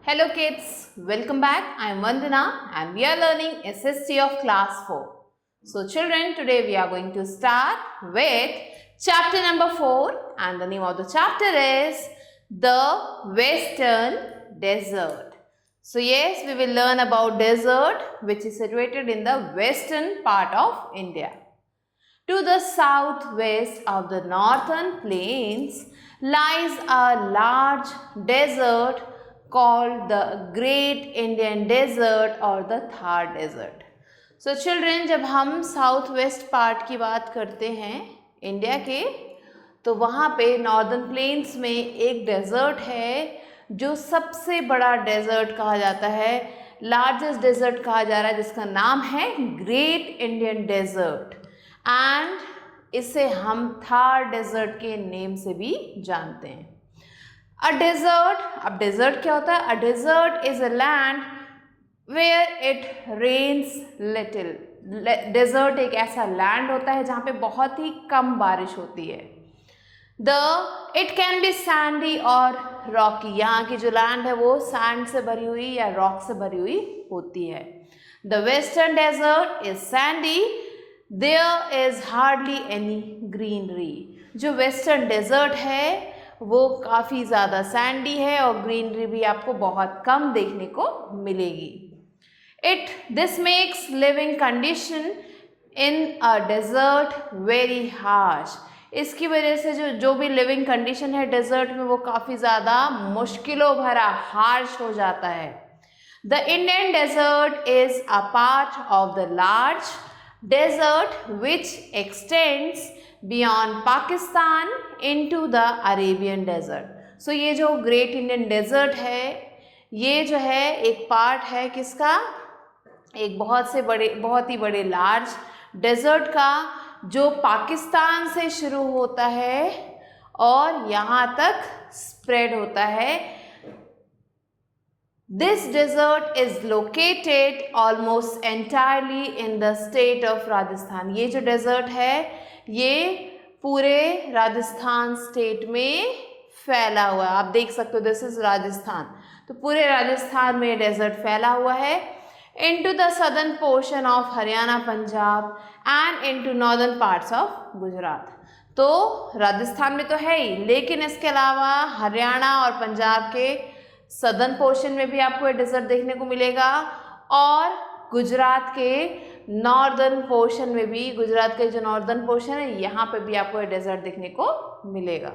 Hello kids, welcome back. I am Vandana and we are learning SST of class 4. So children, today we are going to start with chapter number 4 and the name of the chapter is The Western Desert. So yes, we will learn about desert which is situated in the western part of India. To the southwest of the northern plains lies a large desert called the Great Indian Desert or the Thar Desert. So children, जब हम south west part की बात करते हैं India के, तो वहाँ पे नॉर्दर्न प्लेन्स में एक डेजर्ट है जो सबसे बड़ा डेजर्ट कहा जाता है, लार्जेस्ट डेजर्ट कहा जा रहा है, जिसका नाम है ग्रेट इंडियन डेजर्ट एंड इसे हम थार डेजर्ट के नेम से भी जानते हैं. अ डेजर्ट, अब डेजर्ट क्या होता है? A desert is a land where it rains little. Desert एक ऐसा लैंड होता है जहाँ पे बहुत ही कम बारिश होती है. इट कैन बी सैंडी और रॉकी. यहाँ की जो लैंड है वो सैंड से भरी हुई या रॉक से भरी हुई होती है. The western desert is sandy. There is hardly any greenery. जो वेस्टर्न डेजर्ट है वो काफ़ी ज़्यादा सैंडी है और ग्रीनरी भी आपको बहुत कम देखने को मिलेगी. This makes living condition in a desert very harsh. इसकी वजह से जो भी लिविंग कंडीशन है डेजर्ट में वो काफ़ी ज़्यादा मुश्किलों भरा, हार्श हो जाता है. The Indian desert is a part of the large desert which extends beyond Pakistan into the Arabian desert. So ये जो ग्रेट इंडियन डेजर्ट है ये जो है एक पार्ट है किसका? एक बहुत ही बड़े लार्ज डेजर्ट का जो पाकिस्तान से शुरू होता है और यहाँ तक स्प्रेड होता है. This desert is located almost entirely in the state of Rajasthan. ये जो डेजर्ट है ये पूरे राजस्थान स्टेट में फैला हुआ है. आप देख सकते हो दिस इज राजस्थान. तो पूरे राजस्थान में डेजर्ट फैला हुआ है. into the southern portion of Haryana, Punjab and into northern parts of Gujarat. तो राजस्थान में तो है ही, लेकिन इसके अलावा हरियाणा और पंजाब के सदर्न पोर्शन में भी आपको ये डेजर्ट देखने को मिलेगा और गुजरात के नॉर्दर्न पोर्शन में भी, गुजरात के जो नॉर्दर्न पोर्शन है यहाँ पे भी आपको ये डेजर्ट देखने को मिलेगा.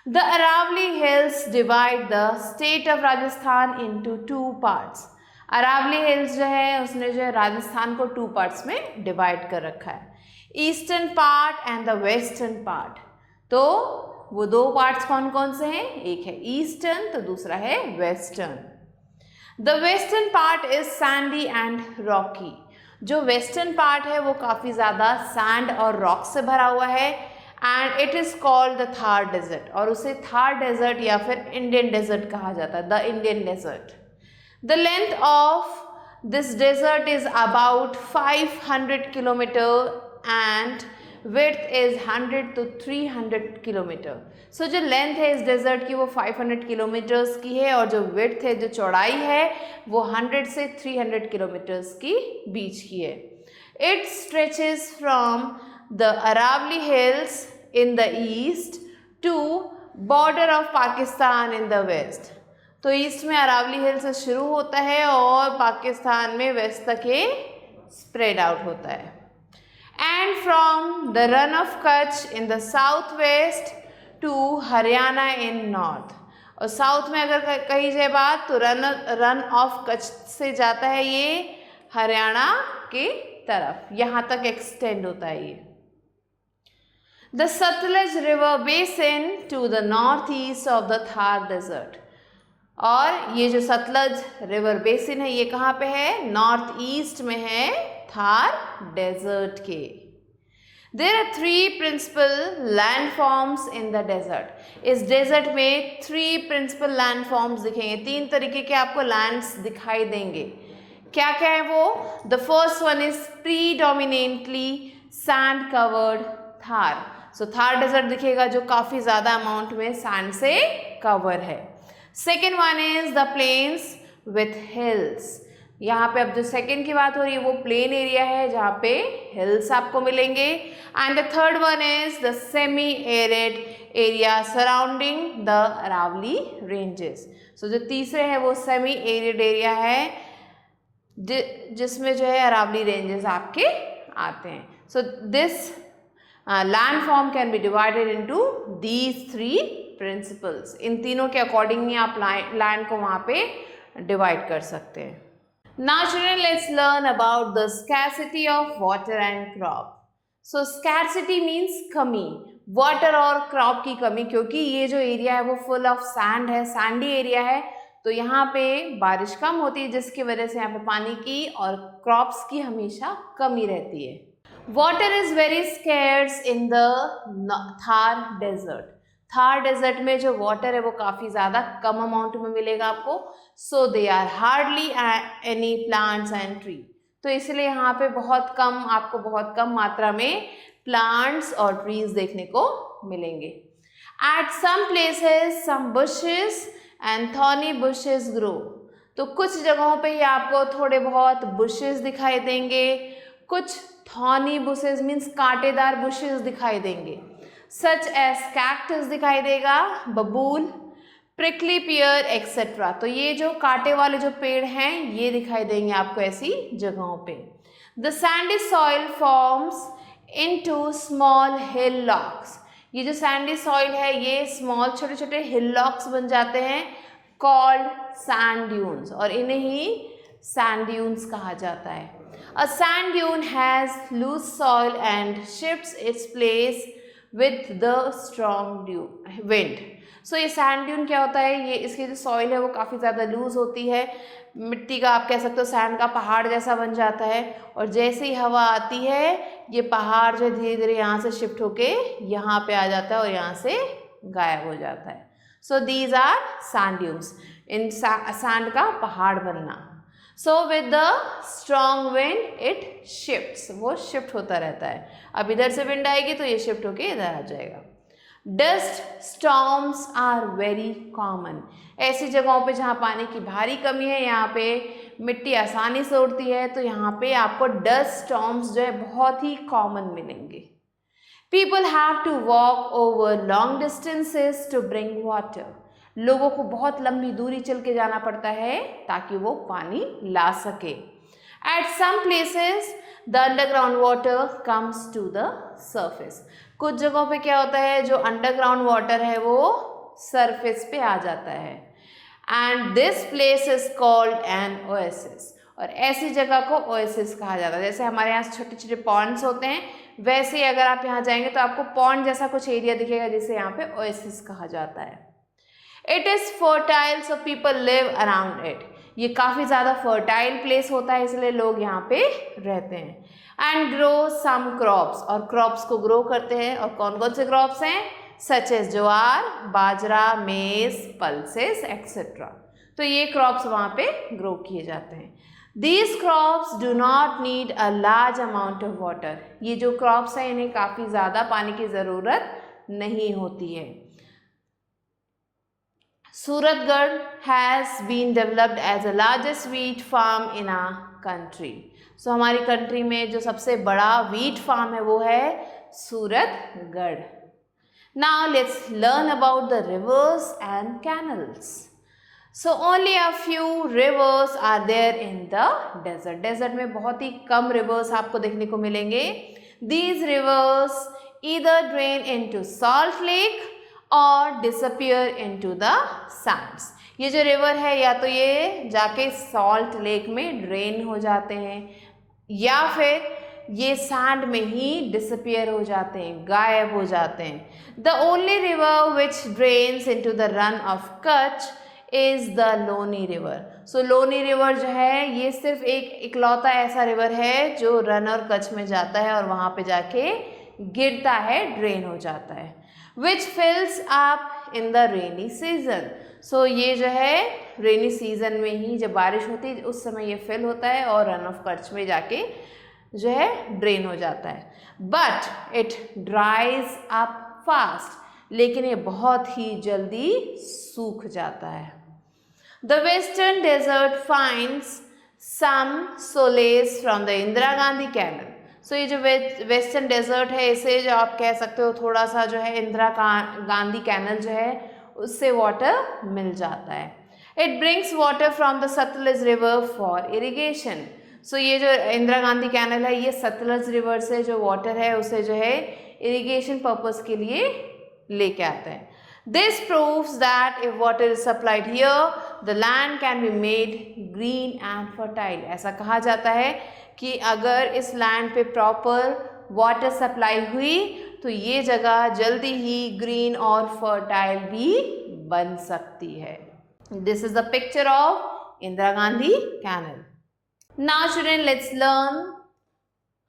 The Aravalli hills divide the state of Rajasthan into 2 parts. Aravalli hills जो है उसने जो है राजस्थान को 2 पार्ट्स में डिवाइड कर रखा है, eastern part and the western part. तो वो 2 पार्ट्स कौन कौन से हैं? एक है ईस्टर्न तो दूसरा है western. The western part is Sandy and Rocky. जो वेस्टर्न पार्ट है वो काफ़ी ज़्यादा सैंड और रॉक से भरा हुआ है and it is called the Thar desert और उसे थार डेजर्ट या फिर इंडियन डेजर्ट कहा जाता है, the Indian desert. The length of this desert is about 500 kilometre and width is 100 to 300 kilometre. So जो लेंथ है इस डेजर्ट की वो 500 किलोमीटर्स की है और जो width है, जो चौड़ाई है वो 100 से 300 किलोमीटर्स की बीच की है. It stretches from the Aravalli hills in the east to border of Pakistan in the west. तो ईस्ट में अरावली हिल से शुरू होता है और पाकिस्तान में वेस्ट तक ये स्प्रेड आउट होता है. And from the run of Kutch in the southwest to Haryana in north. और साउथ में अगर कही जाए बात तो रन ऑफ कच्छ से जाता है ये हरियाणा के तरफ, यहाँ तक एक्सटेंड होता है ये. The Sutlej river basin to the north east of the Thar desert. और ये जो सतलज रिवर बेसिन है ये कहाँ पे है? नॉर्थ ईस्ट में है थार डेजर्ट के. There are 3 principal landforms in the desert. इस डेजर्ट में 3 प्रिंसिपल लैंडफॉर्म्स दिखेंगे, 3 तरीके के आपको लैंड्स दिखाई देंगे. क्या क्या है वो? The first one is predominantly sand covered Thar. So Thar desert दिखेगा जो काफ़ी ज़्यादा अमाउंट में सैंड से कवर है. Second one is the plains with hills. यहाँ पे अब जो सेकेंड की बात हो रही है वो प्लेन एरिया है जहाँ पे हिल्स आपको मिलेंगे। And the third one is the semi arid area surrounding the Aravalli ranges. So जो तीसरे है वो सेमी एरिड एरिया है जिसमें जो है अरावली रेंजेस आपके आते हैं। So this land form can be divided into these three principals. इन तीनों के अकॉर्डिंग ही आप लैंड को वहाँ पे डिवाइड कर सकते हैं। Now children, let's learn about the scarcity of water and crop. So scarcity means कमी, water और crop की कमी, क्योंकि ये जो एरिया है वो full of sand है, sandy एरिया है, तो यहाँ पे बारिश कम होती है जिसकी वजह से यहाँ पे पानी की और crops की हमेशा कमी रहती है। Water is very scarce in the Thar desert. Thar desert में जो वाटर है वो काफ़ी ज़्यादा कम अमाउंट में मिलेगा आपको। So they are hardly any plants and tree. तो इसलिए यहाँ पे आपको बहुत कम मात्रा में प्लांट्स और ट्रीज देखने को मिलेंगे। At some places some bushes and thorny bushes grow. तो कुछ जगहों पे ही आपको थोड़े बहुत बुशेस दिखाई देंगे, कुछ थॉर्नी बुशेस मीन्स कांटेदार बुशेस दिखाई देंगे, सच एज कैक्टस दिखाई देगा, बबूल, प्रिकली पियर एक्सेट्रा। तो ये जो कांटे वाले जो पेड़ हैं ये दिखाई देंगे आपको ऐसी जगहों पे। The Sandy soil forms into small hill locks. ये जो सैंडी सॉइल है ये स्मॉल छोटे छोटे हिल लॉक्स बन जाते हैं, कॉल्ड सैंड ड्यून्स, और इन्हें ही सैंड ड्यून्स कहा जाता है। A sand dune has loose soil and shifts its place with the strong wind. So ये सैंड ड्यून क्या होता है, ये इसकी जो सॉइल है वो काफ़ी ज़्यादा लूज होती है, मिट्टी का आप कह सकते हो सैंड का पहाड़ जैसा बन जाता है, और जैसे ही हवा आती है ये पहाड़ जो धीरे धीरे यहाँ से शिफ्ट होके यहाँ पे आ जाता है और यहाँ से गायब हो जाता है। So these are sand dunes, इन सैंड का पहाड़ बनना। So with the strong wind it shifts, वो शिफ्ट होता रहता है। अब इधर से विंड आएगी तो ये शिफ्ट होके इधर आ जाएगा। Dust storms are very common. ऐसी जगहों पे जहाँ पानी की भारी कमी है, यहाँ पे मिट्टी आसानी से उड़ती है, तो यहाँ पे आपको डस्ट स्टॉर्म्स जो है बहुत ही कॉमन मिलेंगे। People have to walk over long distances to bring water. लोगों को बहुत लंबी दूरी चल के जाना पड़ता है ताकि वो पानी ला सके। At some places the underground water comes to the surface. कुछ जगहों पे क्या होता है, जो अंडरग्राउंड वाटर है वो सरफेस पे आ जाता है। And this place is called an oasis, और ऐसी जगह को ओएसिस कहा जाता है। जैसे हमारे यहाँ छोटे छोटे पॉन्ड्स होते हैं, वैसे ही अगर आप यहाँ जाएंगे तो आपको पॉन्ड जैसा कुछ एरिया दिखेगा जिसे यहाँ पे ओएसिस कहा जाता है। It is fertile so people live around it. ये काफ़ी ज़्यादा फर्टाइल प्लेस होता है इसलिए लोग यहाँ पे रहते हैं। एंड ग्रो सम क्रॉप्स, और क्रॉप्स को ग्रो करते हैं, और कौन कौन से क्रॉप्स हैं, सच एज ज्वार, बाजरा, मेज, पल्सेस एक्सेट्रा। तो ये क्रॉप्स वहाँ पे ग्रो किए जाते हैं। These crops do not need a large amount of water. ये जो क्रॉप्स हैं इन्हें काफ़ी ज़्यादा पानी की ज़रूरत नहीं होती है। Suratgarh has been developed as the largest wheat farm in our country. So हमारी कंट्री में जो सबसे बड़ा wheat farm है वो है Suratgarh. Now let's learn about the rivers and canals. So only a few rivers are there in the desert. Desert में बहुत ही कम rivers आपको देखने को मिलेंगे. These rivers either drain into salt lake और disappear into the sands. ये जो river है या तो ये जाके सॉल्ट लेक में ड्रेन हो जाते हैं या फिर ये सैंड में ही डिसअपियर हो जाते हैं, गायब हो जाते हैं। The only river which drains into the run of Kutch is the Loni river. So Loni river जो है ये सिर्फ एक इकलौता ऐसा रिवर है जो रन और कच्छ में जाता है और वहाँ पे जाके गिरता है, ड्रेन हो जाता है। Which fills up in the rainy season. So ये जो है रेनी सीजन में ही जब बारिश होती है उस समय ये फिल होता है और रन ऑफ कच्छ में जाके जो है ड्रेन हो जाता है। बट इट ड्राइज अप फास्ट, लेकिन ये बहुत ही जल्दी सूख जाता है। The western desert finds some solace from the Indira Gandhi Canal. So ये जो वेस्टर्न डेजर्ट है, इसे जो आप कह सकते हो थोड़ा सा जो है इंदिरा गांधी कैनल जो है उससे वाटर मिल जाता है. It brings water from the Satluj river for irrigation. So ये जो इंदिरा गांधी कैनल है, ये सतलज रिवर से जो वाटर है उसे जो है इरिगेशन पर्पस के लिए लेके आता है. This proves that if water is supplied here, the land can be made green and fertile. ऐसा कहा जाता है कि अगर इस लैंड पे प्रॉपर वाटर सप्लाई हुई तो ये जगह जल्दी ही ग्रीन और फर्टाइल भी बन सकती है. This is the picture of Indira Gandhi Canal. Now children, let's learn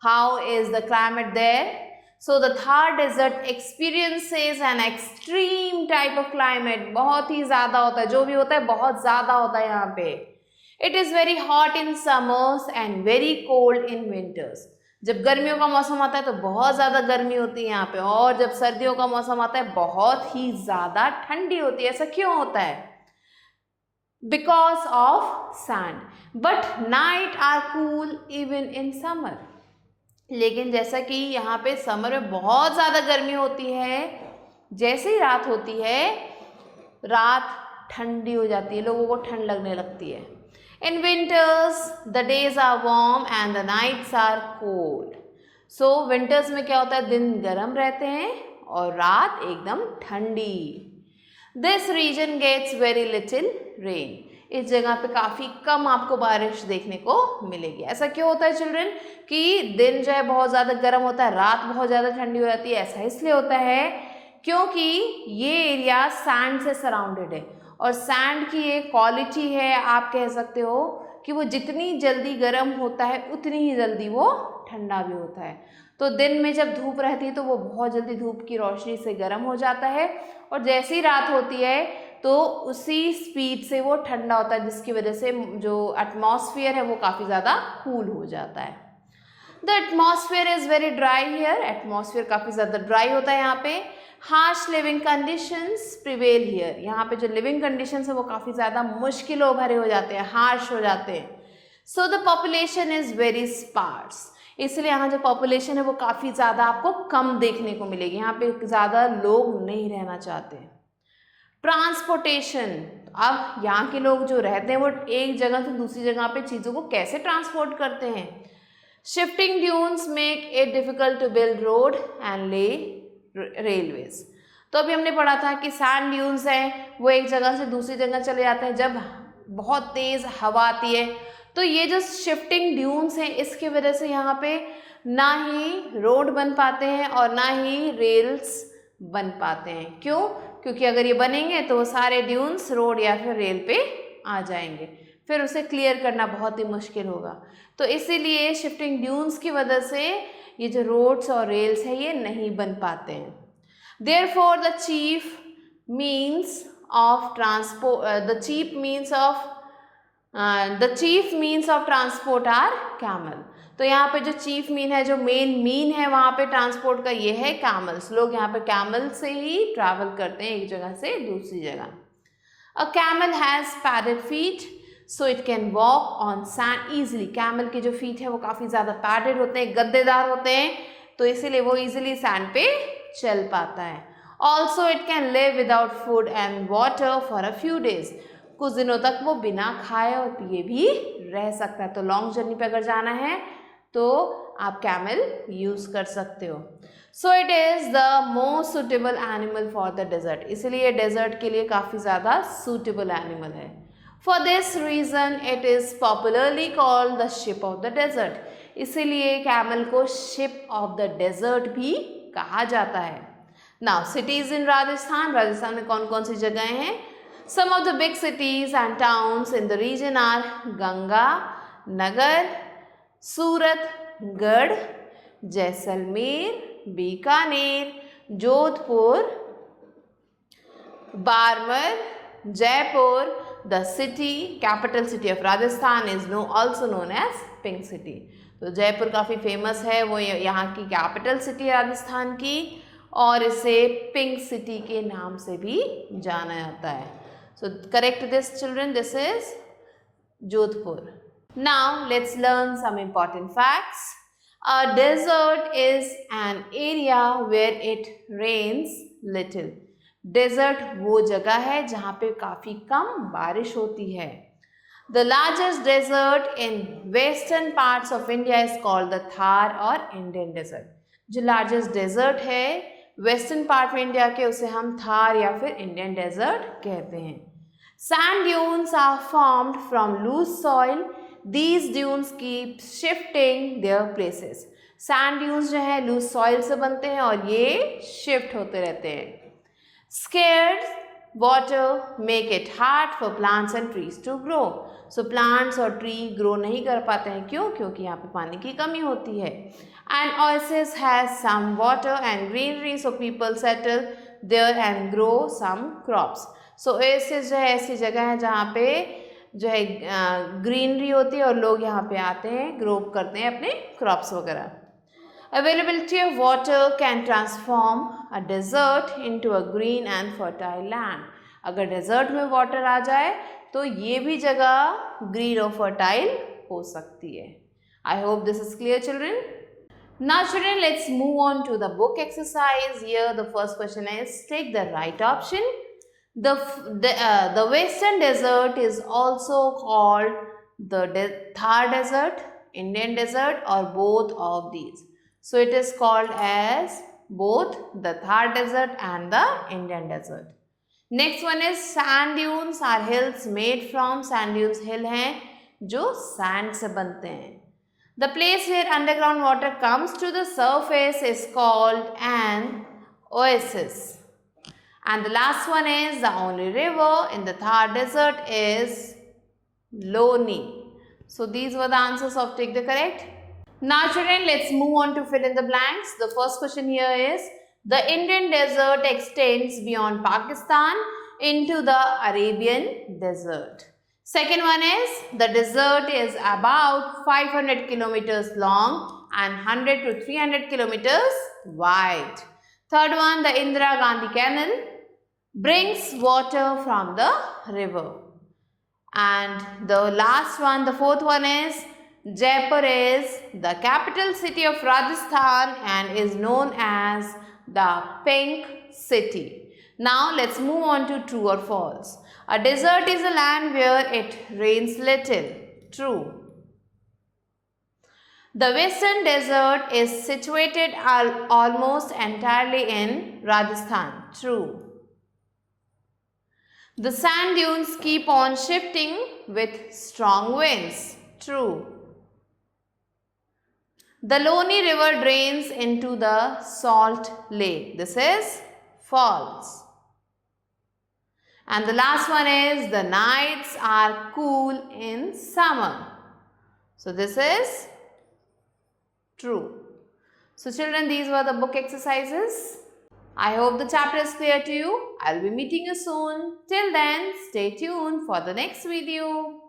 how is the climate there. So the Thar desert experiences an extreme type of climate. बहुत ही ज़्यादा होता है, जो भी होता है बहुत ज़्यादा होता है यहाँ पे. It is very hot in summers and very cold in winters. जब गर्मियों का मौसम आता है तो बहुत ज़्यादा गर्मी होती है यहाँ पे, और जब सर्दियों का मौसम आता है बहुत ही ज़्यादा ठंडी होती है. ऐसा क्यों होता है? Because of sand. But night are cool even in summer. लेकिन जैसा कि यहाँ पे समर में बहुत ज़्यादा गर्मी होती है, जैसे ही रात होती है रात ठंडी हो जाती है, लोगों को ठंड लगने लगती है. In winters the days are warm and the nights are cold. So winters में क्या होता है, दिन गर्म रहते हैं और रात एकदम ठंडी. This region gets very little rain. इस जगह पे काफ़ी कम आपको बारिश देखने को मिलेगी. ऐसा क्यों होता है चिल्ड्रन कि दिन जो है बहुत ज़्यादा गर्म होता है, रात बहुत ज़्यादा ठंडी हो जाती है? ऐसा इसलिए होता है क्योंकि ये एरिया सैंड से सराउंडेड है, और सैंड की एक क्वालिटी है, आप कह सकते हो कि वो जितनी जल्दी गर्म होता है उतनी ही जल्दी वो ठंडा भी होता है. तो दिन में जब धूप रहती है तो वो बहुत जल्दी धूप की रोशनी से गर्म हो जाता है, और जैसी रात होती है तो उसी स्पीड से वो ठंडा होता है, जिसकी वजह से जो एटमॉस्फेयर है वो काफ़ी ज़्यादा कूल हो जाता है. The atmosphere is very dry here. Atmosphere काफ़ी ज़्यादा ड्राई होता है यहाँ पे. Harsh living conditions prevail here. यहाँ पे जो लिविंग कंडीशंस है वो काफ़ी ज़्यादा मुश्किलों भरे हो जाते हैं, हार्श हो जाते हैं. So the population is very sparse. इसलिए यहाँ जो पॉपुलेशन है वो काफ़ी ज़्यादा आपको कम देखने को मिलेगी. यहाँ पे ज़्यादा लोग नहीं रहना चाहते. ट्रांसपोर्टेशन. अब यहाँ के लोग जो रहते हैं वो एक जगह से दूसरी जगह पे चीज़ों को कैसे ट्रांसपोर्ट करते हैं? Shifting dunes make it difficult to build road and lay railways. तो अभी हमने पढ़ा था कि सैंड ड्यून्स हैं वो एक जगह से दूसरी जगह चले जाते हैं जब बहुत तेज़ हवा आती है. तो ये जो शिफ्टिंग ड्यून्स हैं इसकी वजह से यहाँ पे ना ही रोड बन पाते हैं और ना ही रेल्स बन पाते हैं. क्यों? क्योंकि अगर ये बनेंगे तो वो सारे ड्यून्स रोड या फिर रेल पे आ जाएंगे, फिर उसे क्लियर करना बहुत ही मुश्किल होगा. तो इसीलिए शिफ्टिंग ड्यून्स की वजह से ये जो रोड्स और रेल्स है ये नहीं बन पाते हैं. Therefore the chief means of transport are camel. तो यहाँ पे जो चीफ मीन है, जो मेन मीन है वहाँ पे ट्रांसपोर्ट का, ये है कैमल्स. लोग यहाँ पे कैमल से ही ट्रैवल करते हैं एक जगह से दूसरी जगह. A camel has padded feet so it can walk on sand easily. Camel के जो फीट है वो काफ़ी ज़्यादा पैडेड होते हैं, गद्देदार होते हैं, तो इसीलिए वो ईजिली सैंड पे चल पाता है. Also it can live without food and water for a few days. कुछ दिनों तक वो बिना खाए और पिए भी रह सकता है. तो लॉन्ग जर्नी पे अगर जाना है तो आप कैमल यूज़ कर सकते हो. So it is the most suitable animal for the desert. इसलिए डेजर्ट के लिए काफ़ी ज़्यादा सूटेबल एनिमल है. For this reason it is popularly called the ship of the desert. इसीलिए कैमल को शिप ऑफ द डेजर्ट भी कहा जाता है. Now cities in Rajasthan. Rajasthan में कौन कौन सी जगहें हैं? Some of the big cities and towns in the region are Ganga, Nagar, Surat, Garh, Jaisalmer, Bikaner, Jodhpur, Barmer, Jaipur. The capital city of Rajasthan is also known as Pink City. तो जयपुर काफ़ी famous है, वो यहाँ की capital city है राजस्थान की, और इसे पिंक सिटी के नाम से भी जाना जाता है. So So correct this children, this is Jodhpur. Now let's learn some important facts. A desert is an area where it rains little. Desert वो जगह है जहाँ पे काफ़ी कम बारिश होती है. The largest desert in western parts of India is called the Thar or Indian desert. जो largest desert है western part में इंडिया के उसे हम थार या फिर Indian desert कहते हैं. Sand dunes are formed from loose soil. These dunes keep shifting their places. Sand dunes जो है loose soil से बनते हैं और ये shift होते रहते हैं. Scarce water make it hard for plants and trees to grow. So plants और tree grow नहीं कर पाते हैं. क्यों? क्योंकि यहाँ पे पानी की कमी होती है. And oasis has some water and greenery, so people settle there and grow some crops. So oasis जो है ऐसी जगह है जहाँ पे जो है ग्रीनरी होती है और लोग यहाँ पे आते हैं, ग्रो करते हैं अपने क्रॉप्स वगैरह. Availability of water can transform a desert into a green and fertile land. अगर डेजर्ट में वाटर आ जाए तो ये भी जगह ग्रीन और फर्टाइल हो सकती है. I hope this is clear children. Now children, let's move on to the book exercise. Here the first question is, take the right option. The western desert is also called the Thar desert, Indian desert, or both of these. So it is called as both the Thar desert and the Indian desert. Next one is sand dunes are hills made from. Sand dunes hill हैं जो sand से बनते हैं. The place where underground water comes to the surface is called an oasis. And the last one is the only river in the Thar desert is Loni. So these were the answers of take the correct. Now children, let's move on to fill in the blanks. The first question here is, the Indian desert extends beyond Pakistan into the Arabian desert. Second one is, the desert is about 500 kilometers long and 100 to 300 kilometers wide. Third one, the Indira Gandhi Canal brings water from the river. And the last one, the fourth one is, Jaipur is the capital city of Rajasthan and is known as the Pink City. Now let's move on to true or false. A desert is a land where it rains little. True. The western desert is situated almost entirely in Rajasthan. True. The sand dunes keep on shifting with strong winds. True. The Loni river drains into the Salt Lake. This is false. And the last one is, the nights are cool in summer. So this is true. So children, these were the book exercises. I hope the chapter is clear to you. I'll be meeting you soon. Till then, stay tuned for the next video.